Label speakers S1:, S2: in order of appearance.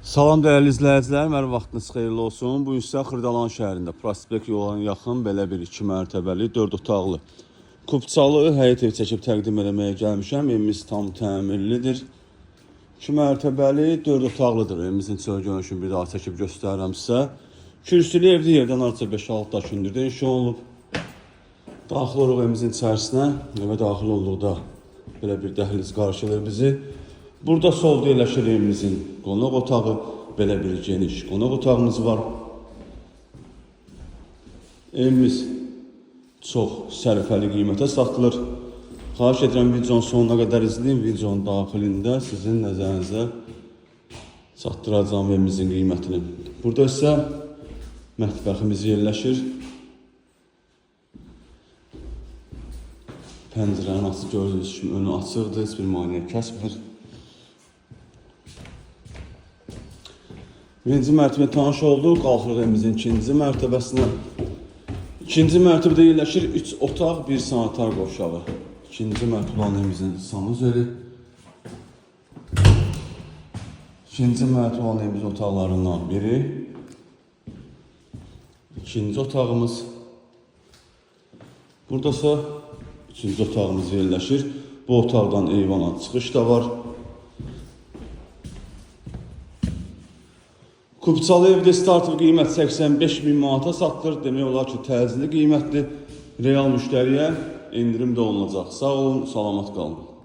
S1: Salam dəyərli izləyicilərim, hər vaxtınız xeyirli olsun. Bu isə Xırdalan şəhərində prospekt yoluna yaxın belə bir 2 mərtəbəli 4 otaqlı kubçalı həyət ev çəkib təqdim etməyə gəlmişəm. Evimiz tam təmirlidir. 2 mərtəbəli 4 otaqlıdır. Evimizin içəri görünüşünü bir daha çəkib göstərirəm sizə. Kürsülü evli yerdən artıq 5-6 daş hündürdə inşa olunub. Daxil oluq evimizin içərisinə. Evə daxil olduqda belə bir dəhliz qarşılayır bizi. Burada solda yerləşir evimizin qonaq otağı, belə bir geniş qonaq otağımız var. Evimiz çox sərfəli qiymətə satılır. Xahiş edirəm videonun sonuna qədər izləyin. Videonun daxilində sizin nəzərinizə çatdıracağım evimizin qiymətini. Burada isə mətbəximiz yerləşir. Pəncərənin açıq gördüyünüz kimi önü açıqdır, heç bir maneə kəsmir. Birinci mərtəbə tanış olduq, qalxırıq evimizin ikinci mərtəbəsinə. İkinci mərtəbədə yerləşir 3 otaq, 1 sanitar qovşağı. İkinci mərtəbə olan evimizin sanuzeli. İkinci mərtəbə olan evimizin otaqlarından biri. İkinci otağımız. Buradasa üçüncü otağımız yerləşir. Bu otaqdan eyvana çıxış da var. Kubçalı evdə startlı qiymət 85.000 manata satılır. Demək olar ki, təcili qiymətli. Real müştəriyə endirim də olunacaq. Sağ olun, salamat qalın.